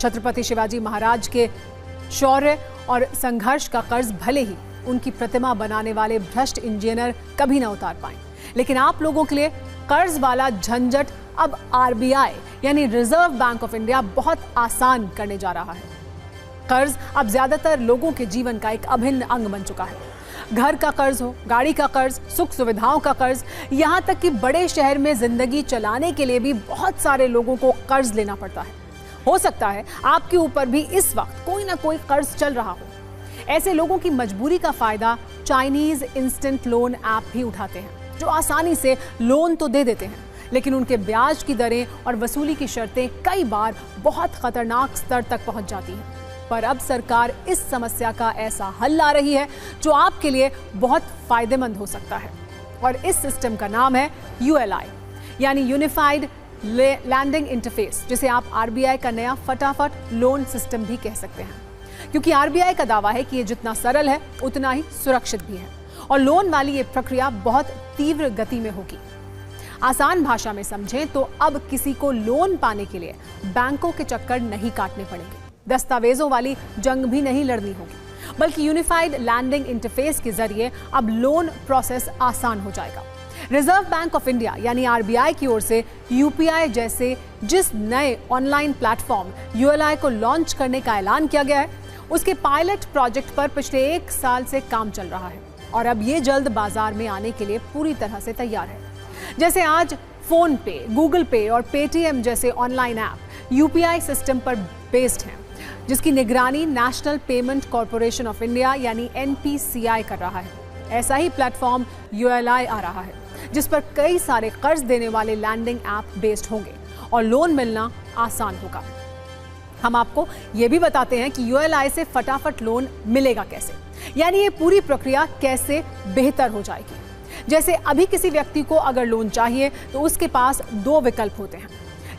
छत्रपति शिवाजी महाराज के शौर्य और संघर्ष का कर्ज भले ही उनकी प्रतिमा बनाने वाले भ्रष्ट इंजीनियर कभी ना उतार पाए, लेकिन आप लोगों के लिए कर्ज वाला झंझट अब आरबीआई यानी रिजर्व बैंक ऑफ इंडिया बहुत आसान करने जा रहा है। कर्ज अब ज्यादातर लोगों के जीवन का एक अभिन्न अंग बन चुका है। घर का कर्ज हो, गाड़ी का कर्ज, सुख सुविधाओं का कर्ज, यहाँ तक कि बड़े शहर में जिंदगी चलाने के लिए भी बहुत सारे लोगों को कर्ज लेना पड़ता है। हो सकता है आपके ऊपर भी इस वक्त कोई ना कोई कर्ज चल रहा हो। ऐसे लोगों की मजबूरी का फायदा चाइनीज इंस्टेंट लोन ऐप भी उठाते हैं, जो आसानी से लोन तो दे देते हैं, लेकिन उनके ब्याज की दरें और वसूली की शर्तें कई बार बहुत खतरनाक स्तर तक पहुंच जाती हैं। पर अब सरकार इस समस्या का ऐसा हल ला रही है जो आपके लिए बहुत फायदेमंद हो सकता है, और इस सिस्टम का नाम है यूएलआई यानी यूनिफाइड लैंडिंग इंटरफेस, जिसे आप आरबीआई का नया फटाफट लोन सिस्टम भी कह सकते हैं, क्योंकि आरबीआई का दावा है कि ये जितना सरल है उतना ही सुरक्षित भी है, और लोन वाली ये प्रक्रिया बहुत तीव्र गति में होगी। आसान भाषा में समझें तो अब किसी को लोन पाने के लिए बैंकों के चक्कर नहीं काटने पड़ेंगे, दस्तावेजों वाली जंग भी नहीं लड़नी होगी, बल्कि यूनिफाइड लैंडिंग इंटरफेस के जरिए अब लोन प्रोसेस आसान हो जाएगा। रिजर्व बैंक ऑफ इंडिया यानी आरबीआई की ओर से यूपीआई जैसे जिस नए ऑनलाइन प्लेटफॉर्म यूएलआई को लॉन्च करने का ऐलान किया गया है, उसके पायलट प्रोजेक्ट पर पिछले 1 साल से काम चल रहा है, और अब ये जल्द बाजार में आने के लिए पूरी तरह से तैयार है। जैसे आज फोन पे, गूगल पे और पेटीएम जैसे ऑनलाइन ऐप यूपीआई सिस्टम पर बेस्ड हैं, जिसकी निगरानी national payment corporation of India यानी एनपीसीआई कर रहा है। ऐसा ही प्लेटफॉर्म यूएलआई आ रहा है, जिस पर कई सारे कर्ज देने वाले लैंडिंग ऐप बेस्ड होंगे और लोन मिलना आसान होगा। हम आपको यह भी बताते हैं कि यूएलआई से फटाफट लोन मिलेगा कैसे, यानी ये पूरी प्रक्रिया कैसे बेहतर हो जाएगी। जैसे अभी किसी व्यक्ति को अगर लोन चाहिए तो उसके पास 2 विकल्प होते हैं,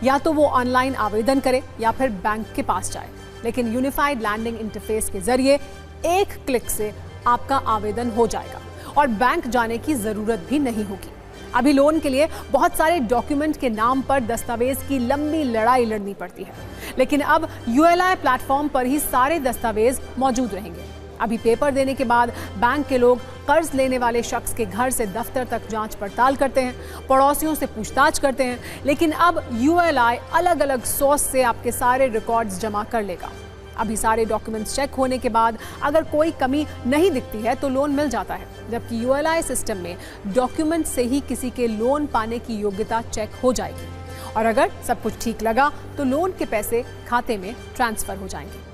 या तो वो ऑनलाइन आवेदन करे या फिर बैंक के पास जाए, लेकिन यूनिफाइड लैंडिंग इंटरफेस के जरिए 1 क्लिक से आपका आवेदन हो जाएगा और बैंक जाने की जरूरत भी नहीं होगी। अभी लोन के लिए बहुत सारे डॉक्यूमेंट के नाम पर दस्तावेज की लंबी लड़ाई लड़नी पड़ती है, लेकिन अब यूएलआई प्लेटफॉर्म पर ही सारे दस्तावेज मौजूद रहेंगे। अभी पेपर देने के बाद बैंक के लोग कर्ज लेने वाले शख्स के घर से दफ्तर तक जांच पड़ताल करते हैं, पड़ोसियों से पूछताछ करते हैं, लेकिन अब यूएलआई अलग अलग सोर्स से आपके सारे रिकॉर्ड्स जमा कर लेगा। अभी सारे डॉक्यूमेंट्स चेक होने के बाद अगर कोई कमी नहीं दिखती है तो लोन मिल जाता है, जबकि यूएलआई सिस्टम में डॉक्यूमेंट से ही किसी के लोन पाने की योग्यता चेक हो जाएगी, और अगर सब कुछ ठीक लगा तो लोन के पैसे खाते में ट्रांसफर हो जाएंगे।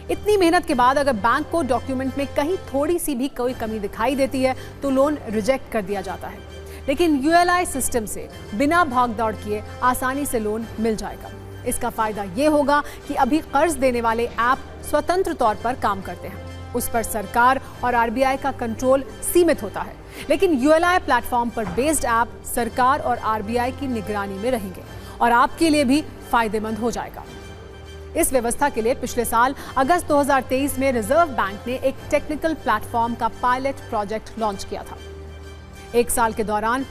इतनी मेहनत के बाद अगर बैंक को डॉक्यूमेंट में कहीं थोड़ी सी भी कोई कमी दिखाई देती है तो लोन रिजेक्ट कर दिया जाता है, लेकिन यूएलआई सिस्टम से बिना भागदौड़ किए आसानी से लोन मिल जाएगा। इसका फायदा ये होगा कि अभी कर्ज देने वाले ऐप स्वतंत्र तौर पर काम करते हैं, उस पर सरकार और आरबीआई का कंट्रोल सीमित होता है, लेकिन यूएलआई प्लेटफॉर्म पर बेस्ड ऐप सरकार और आरबीआई की निगरानी में रहेंगे और आपके लिए भी फायदेमंद हो जाएगा। इस व्यवस्था के लिए पिछले साल अगस्त 2023 में रिजर्व बैंक ने एक टेक्निकल प्लेटफॉर्म का पायलट प्रोजेक्ट लॉन्च किया था। 1 साल के दौरान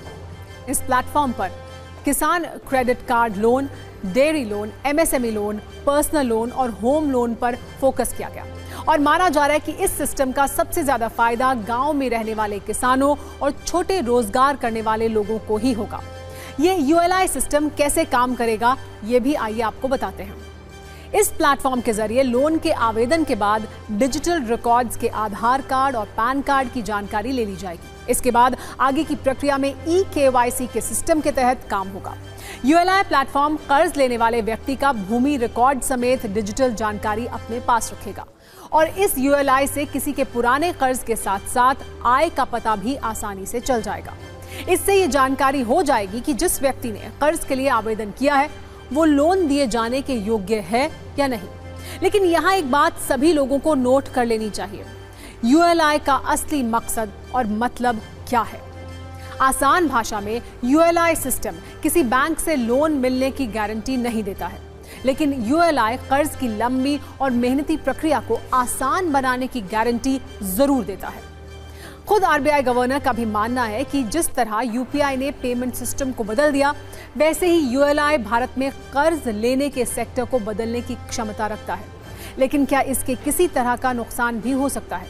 इस प्लेटफॉर्म पर किसान credit card loan, dairy loan, MSME loan, personal loan और होम लोन पर फोकस किया गया, और माना जा रहा है कि इस सिस्टम का सबसे ज्यादा फायदा गांव में रहने वाले किसानों और छोटे रोजगार करने वाले लोगों को ही होगा। ये यूएलआई सिस्टम कैसे काम करेगा ये भी आइए आपको बताते हैं। इस प्लेटफॉर्म के जरिए लोन के आवेदन के बाद डिजिटल रिकॉर्ड्स के आधार कार्ड और पैन कार्ड की जानकारी ले ली जाएगी। इसके बाद आगे की प्रक्रिया में ई-केवाईसी के सिस्टम के तहत काम होगा। यूएलआई प्लेटफॉर्म कर्ज लेने वाले व्यक्ति का भूमि रिकॉर्ड समेत डिजिटल जानकारी अपने पास रखेगा, और इस यूएलआई से किसी के पुराने कर्ज के साथ साथ आय का पता भी आसानी से चल जाएगा। इससे ये जानकारी हो जाएगी कि जिस व्यक्ति ने कर्ज के लिए आवेदन किया है वो लोन दिए जाने के योग्य है या नहीं। लेकिन यहाँ एक बात सभी लोगों को नोट कर लेनी चाहिए, यूएलआई का असली मकसद और मतलब क्या है। आसान भाषा में यूएलआई सिस्टम किसी बैंक से लोन मिलने की गारंटी नहीं देता है, लेकिन यूएलआई कर्ज की लंबी और मेहनती प्रक्रिया को आसान बनाने की गारंटी जरूर देता है। खुद आरबीआई गवर्नर का भी मानना है कि जिस तरह यूपीआई ने पेमेंट सिस्टम को बदल दिया, वैसे ही यूएलआई भारत में कर्ज लेने के सेक्टर को बदलने की क्षमता रखता है। लेकिन क्या इसके किसी तरह का नुकसान भी हो सकता है?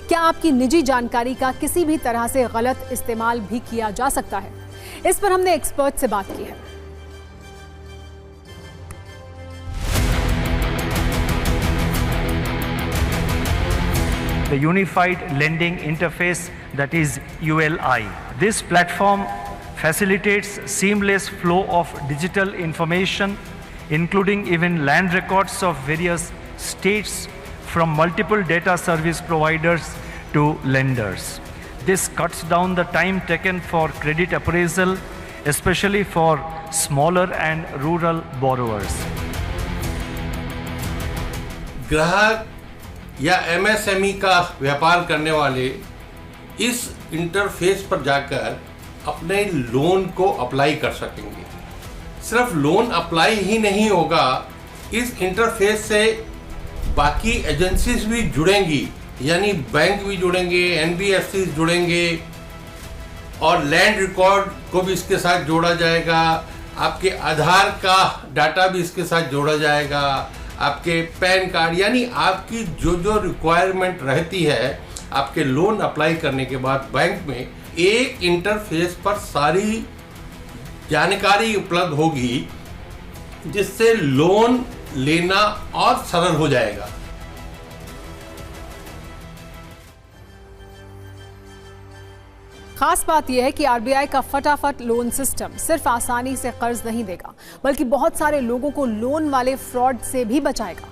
क्या आपकी निजी जानकारी का किसी भी तरह से गलत इस्तेमाल भी किया जा सकता है? इस पर हमने एक्सपर्ट से बात की है। The Unified Lending Interface, that is ULI. This platform facilitates seamless flow of digital information, including even land records of various states from multiple data service providers to lenders. This cuts down the time taken for credit appraisal, especially for smaller and rural borrowers. ग्राहक या MSME का व्यापार करने वाले इस interface पर जाकर अपने लोन को अप्लाई कर सकेंगे। सिर्फ लोन अप्लाई ही नहीं होगा, इस इंटरफेस से बाकी एजेंसीज भी जुड़ेंगी, यानी बैंक भी जुड़ेंगे, एनबीएफसी जुड़ेंगे और लैंड रिकॉर्ड को भी इसके साथ जोड़ा जाएगा। आपके आधार का डाटा भी इसके साथ जोड़ा जाएगा, आपके पैन कार्ड, यानी आपकी जो जो रिक्वायरमेंट रहती है आपके लोन अप्लाई करने के बाद बैंक में, एक इंटरफेस पर सारी जानकारी उपलब्ध होगी, जिससे लोन लेना और सरल हो जाएगा। खास बात यह है कि आरबीआई का फटाफट लोन सिस्टम सिर्फ आसानी से कर्ज नहीं देगा, बल्कि बहुत सारे लोगों को लोन वाले फ्रॉड से भी बचाएगा।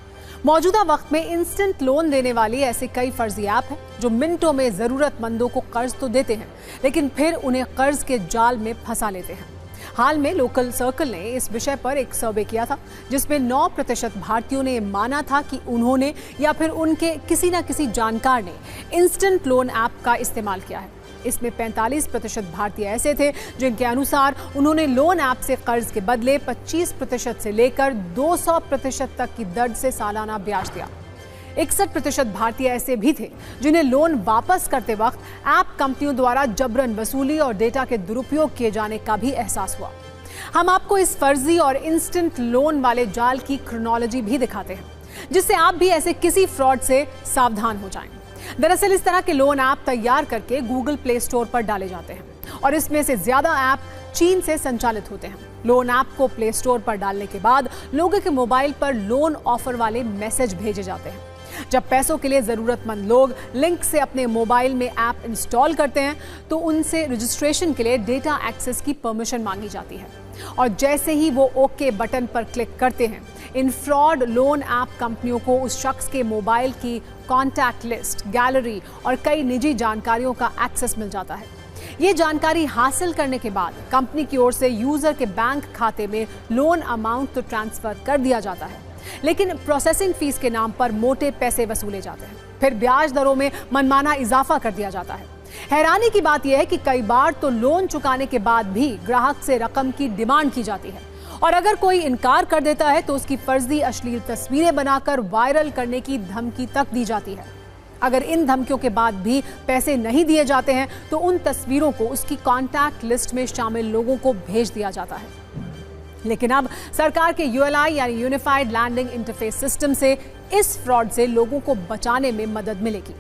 मौजूदा वक्त में इंस्टेंट लोन देने वाली ऐसे कई फर्जी ऐप हैं जो मिनटों में जरूरतमंदों को कर्ज तो देते हैं, लेकिन फिर उन्हें कर्ज के जाल में फंसा लेते हैं। हाल में लोकल सर्कल ने इस विषय पर एक सर्वे किया था, जिसमें 9% भारतीयों ने माना था कि उन्होंने या फिर उनके किसी न किसी जानकार ने इंस्टेंट लोन ऐप का इस्तेमाल किया है। इसमें 45% भारतीय ऐसे थे जिनके अनुसार उन्होंने लोन ऐप से कर्ज के बदले 25% से लेकर 200% तक की दर से सालाना ब्याज दिया। 61% भारतीय ऐसे भी थे जिन्हें लोन वापस करते वक्त ऐप कंपनियों द्वारा जबरन वसूली और डेटा के दुरुपयोग किए जाने का भी एहसास हुआ। हम आपको इस फर्जी और इंस्टेंट लोन वाले जाल की क्रोनोलॉजी भी दिखाते हैं, जिससे आप भी ऐसे किसी फ्रॉड से सावधान हो जाएं। दरअसल इस तरह के लोन ऐप तैयार करके गूगल प्ले स्टोर पर डाले जाते हैं और इसमें से ज्यादा ऐप चीन से संचालित होते हैं। लोन ऐप को प्ले स्टोर पर डालने के बाद लोगों के मोबाइल पर लोन ऑफर वाले मैसेज भेजे जाते हैं। जब पैसों के लिए जरूरतमंद लोग लिंक से अपने मोबाइल में ऐप इंस्टॉल करते हैं तो उनसे रजिस्ट्रेशन के लिए डेटा एक्सेस की परमिशन मांगी जाती है, और जैसे ही वो ओके बटन पर क्लिक करते हैं, इन फ्रॉड लोन ऐप कंपनियों को उस शख्स के मोबाइल की कॉन्टैक्ट लिस्ट, गैलरी और कई निजी जानकारियों का एक्सेस मिल जाता है। ये जानकारी हासिल करने के बाद कंपनी की ओर से यूजर के बैंक खाते में लोन अमाउंट तो ट्रांसफर कर दिया जाता है, लेकिन प्रोसेसिंग फीस के नाम पर मोटे पैसे वसूले जाते हैं। फिर ब्याज दरों में मनमाना इजाफा कर दिया जाता है। हैरानी की बात यह है कि कई बार तो लोन चुकाने के बाद भी ग्राहक से रकम की डिमांड की जाती है, और अगर कोई इनकार कर देता है तो उसकी फर्जी अश्लील तस्वीरें बनाकर वायरल करने की धमकी तक दी जाती है। अगर इन धमकियों के बाद भी पैसे नहीं दिए जाते हैं तो उन तस्वीरों को उसकी कॉन्टैक्ट लिस्ट में शामिल लोगों को भेज दिया जाता है। लेकिन अब सरकार के यूएलआई यानी यूनिफाइड लैंडिंग इंटरफेस सिस्टम से इस फ्रॉड से लोगों को बचाने में मदद मिलेगी।